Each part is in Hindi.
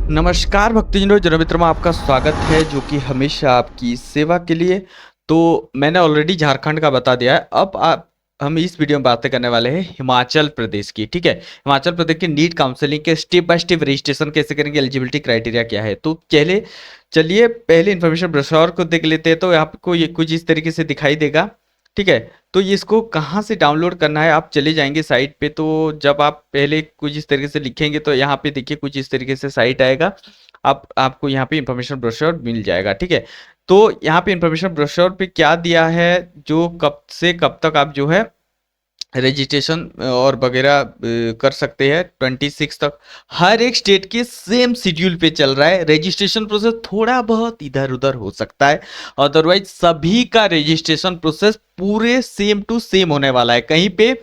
नमस्कार भक्तजनों, जन मित्रों में आपका स्वागत है जो कि हमेशा आपकी सेवा के लिए। तो मैंने ऑलरेडी झारखंड का बता दिया है। अब आप हम इस वीडियो में बातें करने वाले हैं हिमाचल प्रदेश की। ठीक है, हिमाचल प्रदेश की नीट काउंसलिंग के स्टेप बाय स्टेप रजिस्ट्रेशन कैसे करेंगे, एलिजिबिलिटी क्राइटेरिया क्या है। तो चलिए पहले इन्फॉर्मेशन ब्रोशर को देख लेते हैं। तो आपको ये कुछ इस तरीके से दिखाई देगा। ठीक है, तो ये इसको कहाँ से डाउनलोड करना है, आप चले जाएंगे साइट पे। तो जब आप पहले कुछ इस तरीके से लिखेंगे तो यहाँ पे देखिए कुछ इस तरीके से साइट आएगा। आपको यहाँ पे इंफॉर्मेशन ब्रोशर मिल जाएगा। ठीक है, तो यहाँ पे इंफॉर्मेशन ब्रोशर पे क्या दिया है, जो कब से कब तक आप जो है रजिस्ट्रेशन और वगैरह कर सकते हैं 26 तक। हर एक स्टेट के सेम शेड्यूल पे चल रहा है। रजिस्ट्रेशन प्रोसेस थोड़ा बहुत इधर उधर हो सकता है, अदरवाइज सभी का रजिस्ट्रेशन प्रोसेस पूरे सेम टू सेम होने वाला है। कहीं पे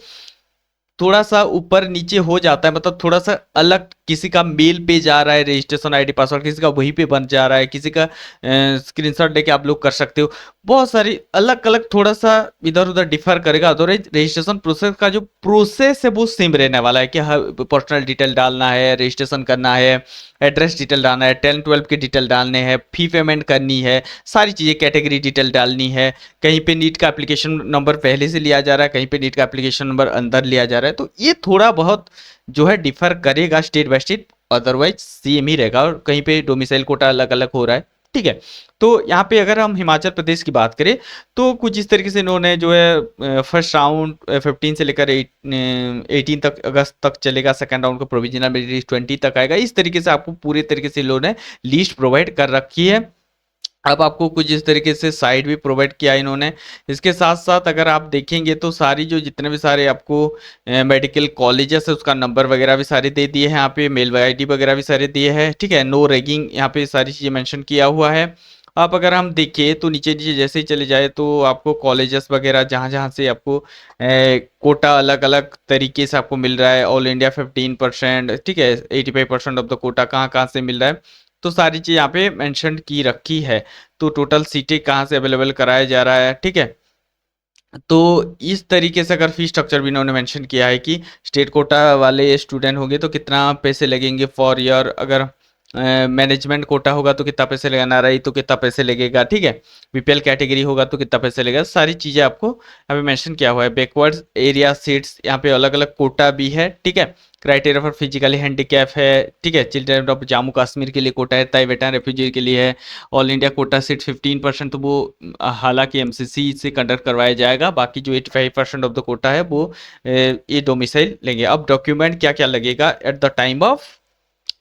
थोड़ा सा ऊपर नीचे हो जाता है, मतलब थोड़ा सा अलग, किसी का मेल पे जा रहा है रजिस्ट्रेशन आईडी पासवर्ड, किसी का वहीं पे बन जा रहा है, किसी का स्क्रीनशॉट लेके आप लोग कर सकते हो। बहुत सारी अलग अलग थोड़ा सा इधर उधर डिफर करेगा। अदरवाइज रजिस्ट्रेशन प्रोसेस का जो प्रोसेस है वो सेम रहने वाला है कि हाँ, पर्सनल डिटेल डालना है, रजिस्ट्रेशन करना है, एड्रेस डिटेल डालना है, 10-12 के डिटेल डालने हैं, फी पेमेंट करनी है, सारी चीज़ें, कैटेगरी डिटेल डालनी है। कहीं पे नीट का एप्लीकेशन नंबर पहले से लिया जा रहा है, कहीं पे नीट का एप्लीकेशन नंबर अंदर लिया जा रहा है। तो ये थोड़ा बहुत जो है डिफर करेगा state by state, otherwise same ही रहेगा। और कहीं पे डोमिसाइल कोटा अलग अलग हो रहा है। ठीक है, तो यहाँ पे अगर हम हिमाचल प्रदेश की बात करें तो कुछ इस तरीके से इन्होंने जो है फर्स्ट राउंड 15 से लेकर 18 तक, अगस्त तक चलेगा। सेकंड राउंड का प्रोविजनल मेरिट 20 तक आएगा। इस तरीके से आपको पूरे तरीके से इन्होंने लिस्ट प्रोवाइड कर रखी है। अब आपको कुछ इस तरीके से साइट भी प्रोवाइड किया है इन्होंने। इसके साथ साथ अगर आप देखेंगे तो सारी जो जितने भी सारे आपको मेडिकल कॉलेजेस है उसका नंबर वगैरह भी सारे दे दिए हैं। यहाँ पे मेल आईडी वगैरह भी सारे दिए हैं। ठीक है, नो रैगिंग यहाँ पे सारी चीज़ें मेंशन किया हुआ है। आप अगर हम देखें तो नीचे नीचे जैसे ही चले जाए तो आपको कॉलेजेस वगैरह जहाँ जहाँ से आपको कोटा अलग अलग तरीके से आपको मिल रहा है। ऑल इंडिया 15%, ठीक है, 85% ऑफ द कोटा कहाँ कहाँ से मिल रहा है, तो सारी चीज़ यहाँ पे मेंशन की रखी है। तो टोटल सीटें कहाँ से अवेलेबल कराया जा रहा है। ठीक है, तो इस तरीके से अगर फी स्ट्रक्चर भी इन्होंने मेंशन किया है कि स्टेट कोटा वाले स्टूडेंट होंगे तो कितना पैसे लगेंगे फॉर ईयर, अगर मैनेजमेंट कोटा होगा तो कितना पैसे लगेगा, एनआरआई तो कितना पैसे लगेगा। ठीक है, बीपीएल कैटेगरी होगा तो कितना पैसे लगेगा, सारी चीज़ें आपको यहाँ पे मेंशन किया हुआ है। बैकवर्ड एरिया सीट्स यहाँ पे अलग अलग कोटा भी है। ठीक है, क्राइटेरिया फॉर फिजिकली हैंडीकैप है। ठीक है, चिल्ड्रन ऑफ जम्मू कश्मीर के लिए कोटा है, ताइवेटान रेफ्यूजी के लिए है। ऑल इंडिया कोटा सीट 15%, तो वो हालांकि एमसीसी से कंडक्ट करवाया जाएगा। बाकी जो 85% ऑफ द कोटा है वो ये डोमिसाइल लेंगे। अब डॉक्यूमेंट क्या क्या लगेगा at the time of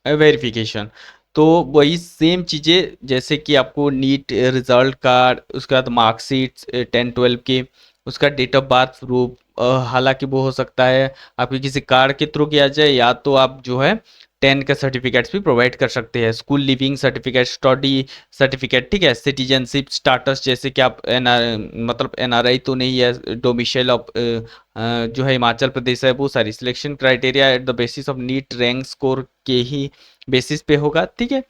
verification, तो वही सेम चीज़ें जैसे कि आपको नीट रिजल्ट कार्ड, उसके बाद मार्कशीट 10-12 के, उसका डेट ऑफ बर्थ प्रूफ, हालांकि वो हो सकता है आपके किसी कार्ड के थ्रू किया जाए, या तो आप जो है 10 का सर्टिफिकेट्स भी प्रोवाइड कर सकते हैं, school leaving certificate, study certificate. ठीक है, सिटीजनशिप स्टाटस, जैसे कि आप मतलब एनआरआई तो नहीं है, डोमिसाइल ऑफ जो है हिमाचल प्रदेश है, वो सारी selection criteria at the basis of NEET rank score के ही बेसिस पे होगा। ठीक है,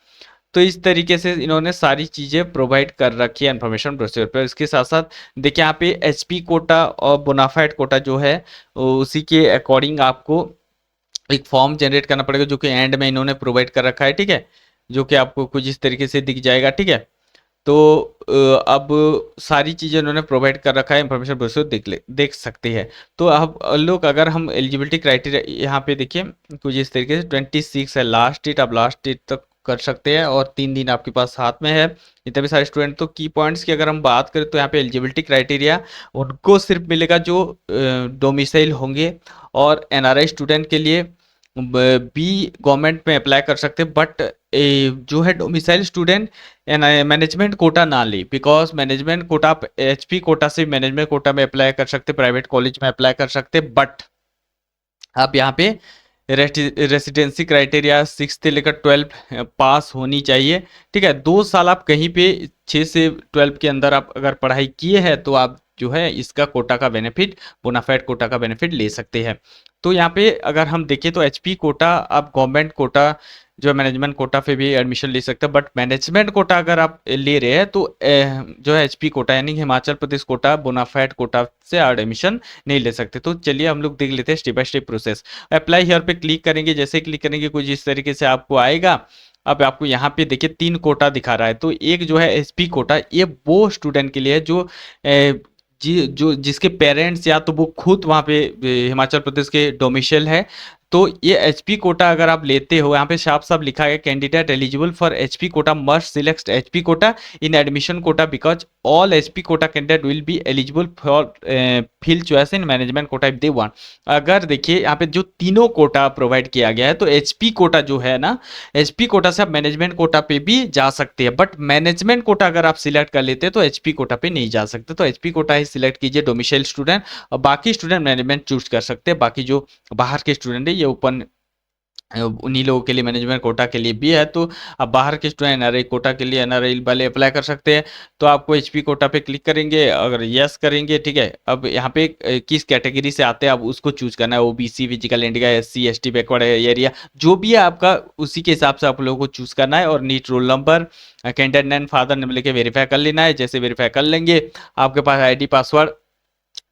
तो इस तरीके से इन्होंने सारी चीज़ें प्रोवाइड कर रखी है इन्फॉर्मेशन ब्रोशर पर। इसके साथ साथ देखिए यहाँ पे एचपी कोटा और बोनाफाइड कोटा जो है उसी के अकॉर्डिंग आपको एक फॉर्म जनरेट करना पड़ेगा, जो कि एंड में इन्होंने प्रोवाइड कर रखा है। ठीक है, जो कि आपको कुछ इस तरीके से दिख जाएगा। ठीक है, तो अब सारी चीज़ें उन्होंने प्रोवाइड कर रखा है, इंफॉर्मेशन ब्रोशर देख सकते हैं। तो अब लोग अगर हम एलिजिबिलिटी क्राइटेरिया यहाँ पे देखिए कुछ इस तरीके से 26 है लास्ट डेट, आप लास्ट डेट तक कर सकते हैं और 3 दिन आपके पास हाथ में है। इतने भी सारे स्टूडेंट, तो की पॉइंट्स की अगर हम बात करें तो यहाँ पे एलिजिबिलिटी क्राइटेरिया उनको सिर्फ मिलेगा जो डोमिसाइल होंगे, और एनआरआई स्टूडेंट के लिए बी गवर्नमेंट में अप्लाई कर सकते हैं। बट जो है डोमिसाइल स्टूडेंट मैनेजमेंट कोटा ना ले, बिकॉज मैनेजमेंट कोटा आप एचपी कोटा से मैनेजमेंट कोटा में अप्लाई कर सकते, प्राइवेट कॉलेज में अप्लाई कर सकते, बट आप यहाँ पे रेसिडेंसी क्राइटेरिया 6 से लेकर 12 पास होनी चाहिए। ठीक है, 2 साल आप कहीं पे 6 से 12 के अंदर आप अगर पढ़ाई किए हैं तो आप जो है इसका कोटा का बेनिफिट, बोनाफाइड कोटा का बेनिफिट ले सकते हैं। तो यहाँ पे अगर हम देखें तो एचपी कोटा आप गवर्नमेंट कोटा जो है मैनेजमेंट कोटा पे भी एडमिशन ले सकते हैं, बट मैनेजमेंट कोटा अगर आप ले रहे हैं तो जो है एचपी कोटा यानी हिमाचल प्रदेश कोटा बोनाफाइड कोटा से एडमिशन नहीं ले सकते। तो चलिए हम लोग देख लेते हैं step by step process. Apply here पे क्लिक करेंगे, जैसे क्लिक करेंगे कुछ इस तरीके से आपको आएगा। अब आपको यहाँ पे देखिए 3 कोटा दिखा रहा है। तो एक जो है एसपी कोटा, ये वो स्टूडेंट के लिए है जो जो जिसके पेरेंट्स या तो वो खुद वहाँ पे हिमाचल प्रदेश के डोमिसाइल है। तो ये एचपी कोटा अगर आप लेते हो, यहाँ पे साफ साफ लिखा है candidate eligible for HP quota must select HP quota in admission quota because all HP quota candidate will be eligible for fill choice in management quota if they want. अगर देखिए यहाँ पे जो तीनों कोटा प्रोवाइड किया गया है, तो एचपी कोटा जो है ना, एचपी कोटा से आप मैनेजमेंट कोटा पे भी जा सकते हैं, बट मैनेजमेंट कोटा अगर आप सिलेक्ट कर लेते हैं तो एचपी कोटा पे नहीं जा सकते। तो एचपी कोटा ही सिलेक्ट कीजिए डोमिसाइल स्टूडेंट, और बाकी स्टूडेंट मैनेजमेंट चूज कर सकते हैं। बाकी जो बाहर के स्टूडेंट है ये ओपन उन्हीं लोगों के लिए मैनेजमेंट कोटा के लिए भी है। तो अब बाहर के स्टूडेंट एनआरआई कोटा के लिए एनआरआई वाले अप्लाई कर सकते हैं। तो आपको एचपी कोटा पे क्लिक करेंगे, अगर यस करेंगे, ठीक है। अब यहाँ पे किस कैटेगरी से आते हैं आप उसको चूज करना है, OBC, physical India, SC ST, backward area, जो भी है आपका उसी के हिसाब से आप लोगों को चूज करना है। और NEET roll number, candidate name, father name लेके वेरीफाई कर लेना है। जैसे वेरीफाई कर लेंगे आपके पास आईडी पासवर्ड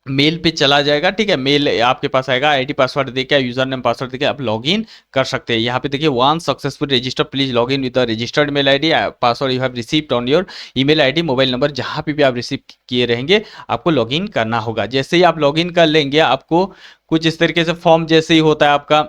मेल पे चला जाएगा, ठीक है। मेल आपके पास आएगा, आईडी पासवर्ड देके, यूजर नेम पासवर्ड देके आप लॉगिन कर सकते हैं। यहाँ पे देखिए one successful register, please log in with the registered mail ID, password you have received on your email ID, mobile number जहाँ पे भी आप रिसीव किए रहेंगे आपको लॉगिन करना होगा। जैसे ही आप लॉगिन कर लेंगे आपको कुछ इस तरीके से फॉर्म जैसे ही होता है आपका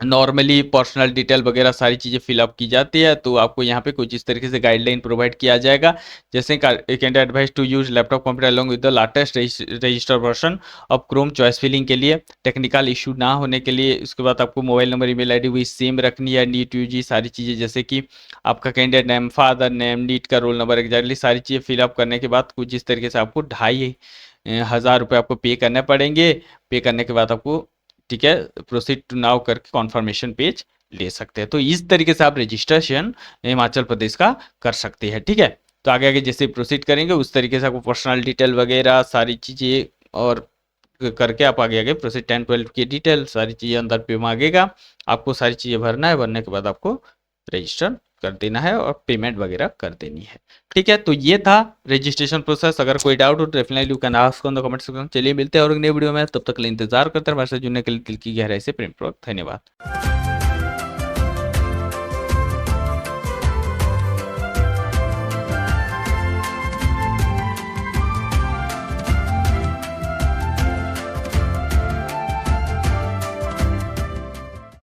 नॉर्मली पर्सनल डिटेल वगैरह सारी चीज़ें फिलअप की जाती है। तो आपको यहाँ पे कुछ इस तरीके से गाइडलाइन प्रोवाइड किया जाएगा, जैसे can advise to use laptop computer along with the latest register version of Chrome choice filling के लिए, टेक्निकल इशू ना होने के लिए। उसके बाद आपको मोबाइल नंबर, ईमेल आईडी वही सेम रखनी है, नीट यूजी सारी चीज़ें, जैसे कि आपका candidate name, father name, NEET का रोल नंबर, एग्जैक्टली सारी चीज़ें फिलअप करने के बाद कुछ इस तरीके से आपको 2,500 रुपये आपको पे करने पड़ेंगे। पे करने के बाद आपको, ठीक है, प्रोसीड टू नाउ करके कॉन्फर्मेशन पेज ले सकते हैं। तो इस तरीके से आप रजिस्ट्रेशन हिमाचल प्रदेश का कर सकते हैं, ठीक है। तो आगे आगे जैसे प्रोसीड करेंगे उस तरीके से आपको पर्सनल डिटेल वगैरह सारी चीज़ें और करके आप आगे आगे प्रोसीड 10-12 की डिटेल सारी चीज़ें अंदर पे मांगेगा, आपको सारी चीज़ें भरना है। भरने के बाद आपको रजिस्टर कर देना है और पेमेंट वगैरह कर देनी है, ठीक है। तो ये था रजिस्ट्रेशन प्रोसेस। अगर कोई डाउट हो तो definitely you can ask on the comment section. चलिए मिलते हैं और एक नई वीडियो में, तब तक के लिए इंतजार करते हैं। हमारे साथ जुड़ने के लिए दिल की गहराई से प्रेमपूर्वक धन्यवाद।